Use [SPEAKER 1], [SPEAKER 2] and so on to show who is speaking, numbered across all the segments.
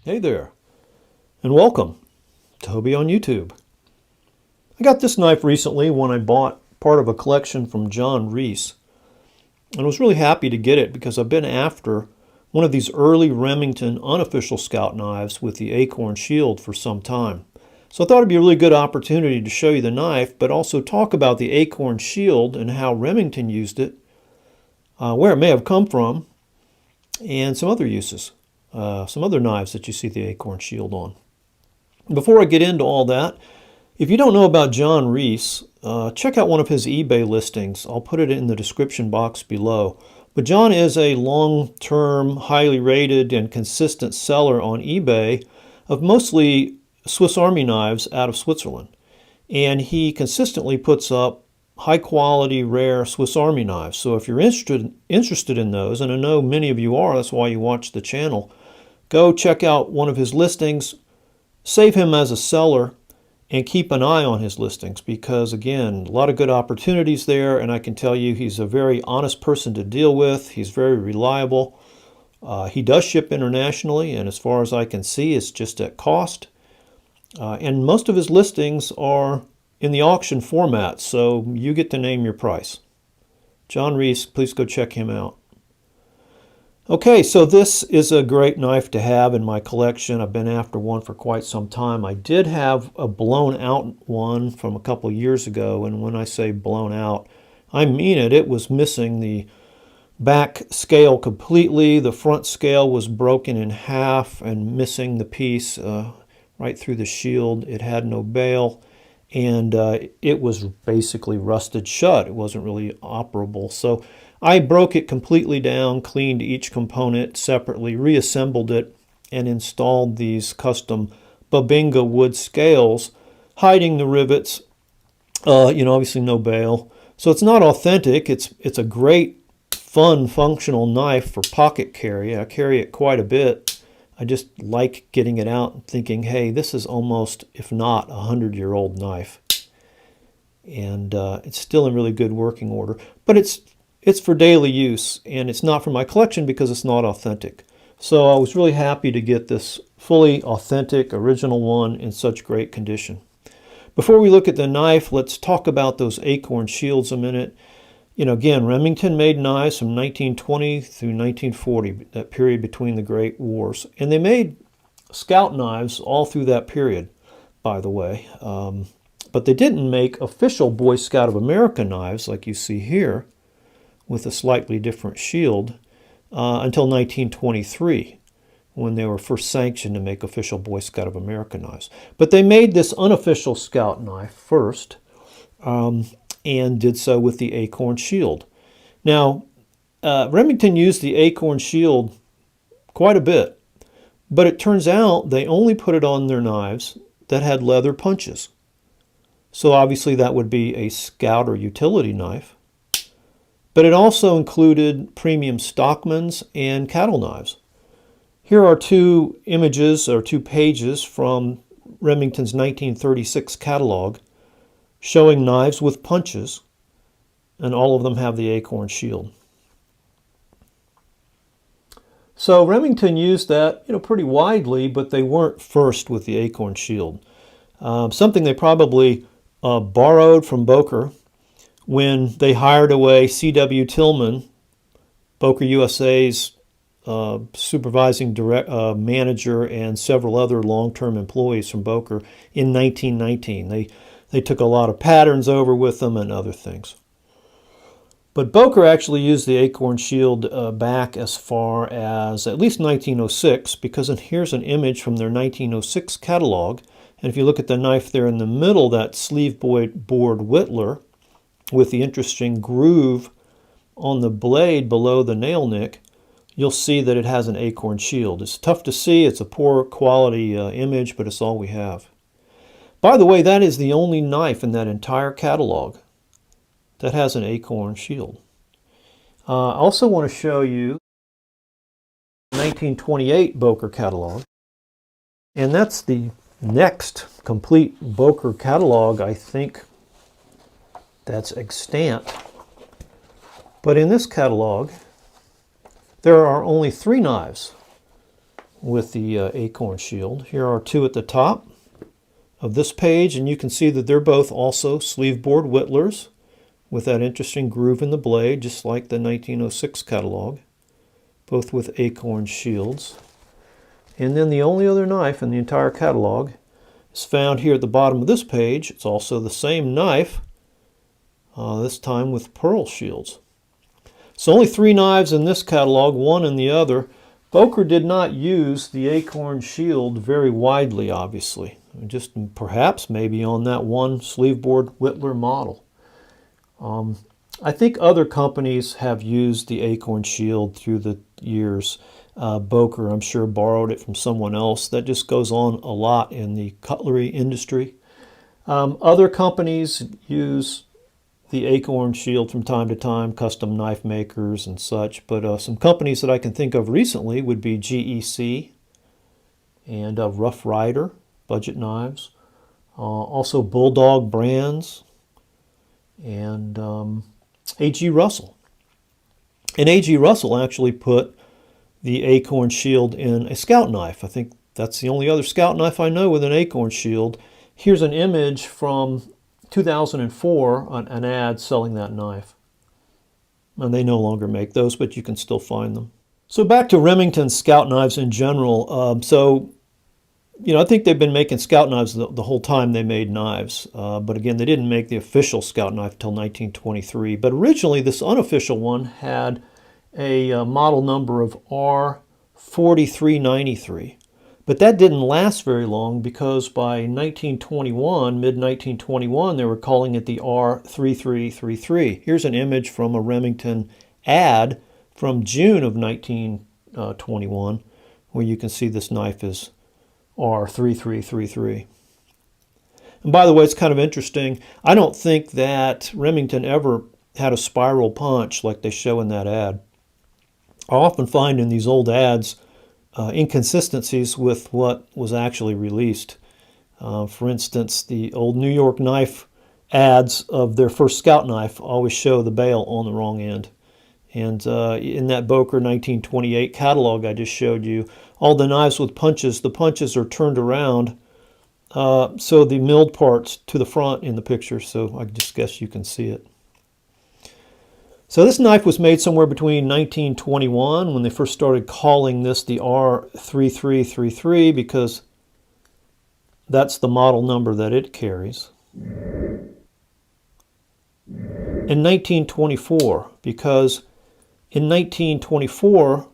[SPEAKER 1] Hey there, and welcome to Hobie on YouTube. I got this knife recently when I bought part of a collection from John Reese, and I was really happy to get it because I've been after one of these early Remington unofficial scout knives with the Acorn shield for some time. So I thought it'd be a really good opportunity to show you the knife, but also talk about the Acorn shield and how Remington used it, where it may have come from, and some other uses. Some other knives that you see the Acorn shield on. Before I get into all that, if you don't know about John Reese, check out one of his eBay listings. I'll put it in the description box below. But John is a long-term, highly rated and consistent seller on eBay of mostly Swiss Army knives out of Switzerland. And he consistently puts up high-quality, rare Swiss Army knives. So if you're interested in those, and I know many of you are, that's why you watch the channel, go check out one of his listings, save him as a seller, and keep an eye on his listings because, again, a lot of good opportunities there, and I can tell you he's a very honest person to deal with. He's very reliable. He does ship internationally, and as far as I can see, it's just at cost. And most of his listings are in the auction format, so you get to name your price. John Reese, please go check him out. Okay, so this is a great knife to have in my collection. I've been after one for quite some time. I did have a blown out one from a couple years ago, and when I say blown out, I mean it. It was missing the back scale completely. The front scale was broken in half and missing the piece right through the shield. It had no bail, and it was basically rusted shut. It wasn't really operable. So I broke it completely down, cleaned each component separately, reassembled it, and installed these custom Bubinga wood scales, hiding the rivets. Obviously no bail. So it's not authentic. It's a great, fun, functional knife for pocket carry. I carry it quite a bit. I just like getting it out and thinking, hey, this is almost, if not, a 100-year-old knife. And it's still in really good working order. But it's for daily use, and it's not for my collection because it's not authentic. So I was really happy to get this fully authentic, original one in such great condition. Before we look at the knife, let's talk about those Acorn shields a minute. Again, Remington made knives from 1920 through 1940, that period between the Great Wars. And they made scout knives all through that period, by the way. But they didn't make official Boy Scout of America knives like you see here with a slightly different shield until 1923, when they were first sanctioned to make official Boy Scout of America knives. But they made this unofficial scout knife first, and did so with the Acorn shield. Now, Remington used the Acorn shield quite a bit, but it turns out they only put it on their knives that had leather punches. So obviously that would be a scout or utility knife. But it also included premium stockmans and cattle knives. Here are two images or two pages from Remington's 1936 catalog showing knives with punches, and all of them have the Acorn shield. So Remington used that pretty widely, but they weren't first with the Acorn shield. Something they probably borrowed from Boker when they hired away C.W. Tillman, Boker USA's supervising manager, and several other long-term employees from Boker in 1919. They took a lot of patterns over with them and other things. But Boker actually used the Acorn shield back as far as at least 1906, because here's an image from their 1906 catalog. And if you look at the knife there in the middle, that sleeve bored Whittler with the interesting groove on the blade below the nail nick, you'll see that it has an Acorn shield. It's tough to see. It's a poor quality image, but it's all we have. By the way, that is the only knife in that entire catalog that has an Acorn shield. I also want to show you the 1928 Boker catalog. And that's the next complete Boker catalog, I think, that's extant. But in this catalog, there are only 3 knives with the Acorn shield. Here are two at the top of this page, and you can see that they're both also sleeve bored whittlers with that interesting groove in the blade, just like the 1906 catalog, both with Acorn shields. And then the only other knife in the entire catalog is found here at the bottom of this page. It's also the same knife, this time with pearl shields. So only 3 knives in this catalog, 1 in the other. Boker did not use the Acorn shield very widely, obviously. Just perhaps maybe on that one sleeve bored whittler model. I think other companies have used the Acorn shield through the years. Boker, I'm sure, borrowed it from someone else. That just goes on a lot in the cutlery industry. Other companies use the Acorn shield from time to time, custom knife makers and such, but some companies that I can think of recently would be GEC and Rough Rider, budget knives, also Bulldog brands, and A.G. Russell. And A.G. Russell actually put the Acorn shield in a scout knife. I think that's the only other scout knife I know with an Acorn shield. Here's an image from 2004 on an ad selling that knife. And they no longer make those, but you can still find them. So back to Remington scout knives in general. I think they've been making scout knives the whole time they made knives. But again, they didn't make the official scout knife until 1923. But originally, this unofficial one had a model number of R4393. But that didn't last very long because by 1921, mid-1921, they were calling it the R3333. Here's an image from a Remington ad from June of 1921, where you can see this knife is R3333. And by the way, it's kind of interesting. I don't think that Remington ever had a spiral punch like they show in that ad. I often find in these old ads inconsistencies with what was actually released. For instance, the old New York knife ads of their first scout knife always show the bail on the wrong end. And in that Boker 1928 catalog I just showed you, all the knives with punches, the punches are turned around so the milled part's to the front in the picture, so I just guess you can see it. So this knife was made somewhere between 1921, when they first started calling this the R3333, because that's the model number that it carries. In 1924, because in 1924,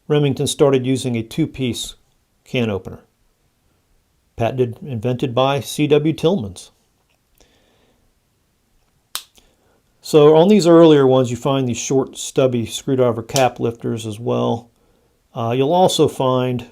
[SPEAKER 1] Remington started using a 2-piece can opener, invented by C.W. Tillmans. So on these earlier ones, you find these short, stubby screwdriver cap lifters as well. You'll also find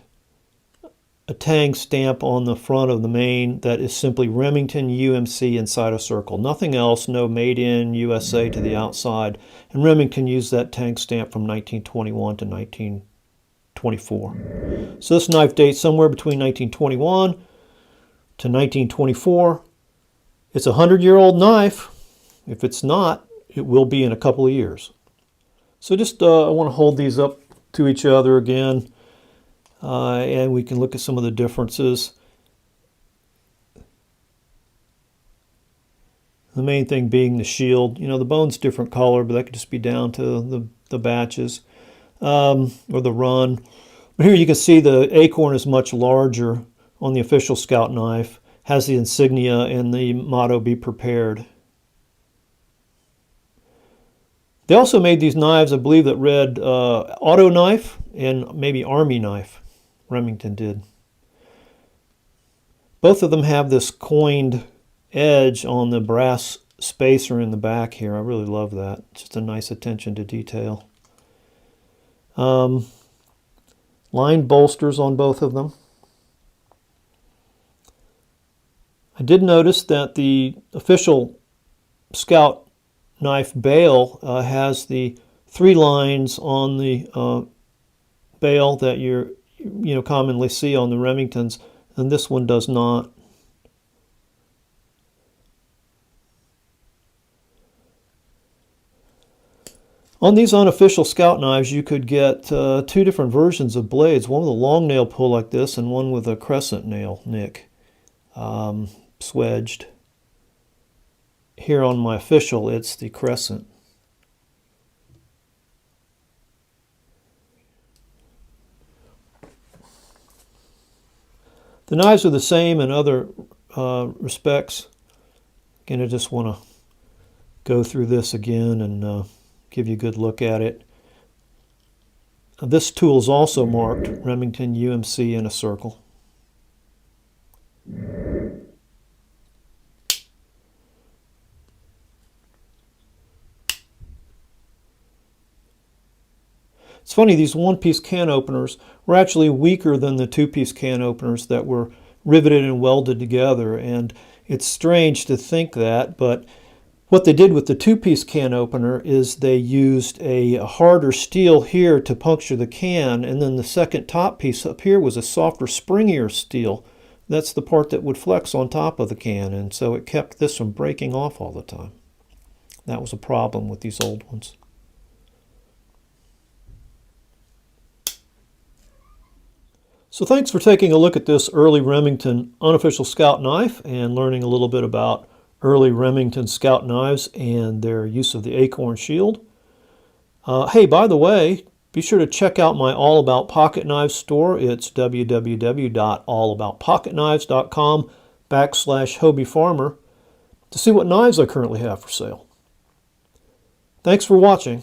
[SPEAKER 1] a tang stamp on the front of the main that is simply Remington UMC inside a circle. Nothing else, no made in USA to the outside. And Remington used that tang stamp from 1921 to 1924. So this knife dates somewhere between 1921 to 1924. It's a 100-year-old knife. If it's not, it will be in a couple of years. So just I want to hold these up to each other again, and we can look at some of the differences. The main thing being the shield. The bone's different color, but that could just be down to the batches or the run. But here you can see the Acorn is much larger on the official scout knife, has the insignia and the motto, "Be Prepared." They also made these knives, I believe, that read auto knife and maybe army knife. Remington did. Both of them have this coined edge on the brass spacer in the back here. I really love that. Just a nice attention to detail. Lined bolsters on both of them. I did notice that the official Scout knife bail has the 3 lines on the bail that you commonly see on the Remingtons, and this one does not. On these unofficial Scout knives, you could get two different versions of blades, one with a long nail pull like this and one with a crescent nail nick, swedged. Here on my official, it's the crescent. The knives are the same in other respects. Again, I just want to go through this again and give you a good look at it. This tool is also marked Remington UMC in a circle. It's funny, these one-piece can openers were actually weaker than the two-piece can openers that were riveted and welded together, and it's strange to think that, but what they did with the two-piece can opener is they used a harder steel here to puncture the can, and then the second top piece up here was a softer, springier steel. That's the part that would flex on top of the can, and so it kept this from breaking off all the time. That was a problem with these old ones. So thanks for taking a look at this early Remington unofficial Scout knife and learning a little bit about early Remington Scout knives and their use of the Acorn shield. Hey, by the way, be sure to check out my All About Pocket Knives store. It's www.allaboutpocketknives.com/Hobie Farmer to see what knives I currently have for sale. Thanks for watching.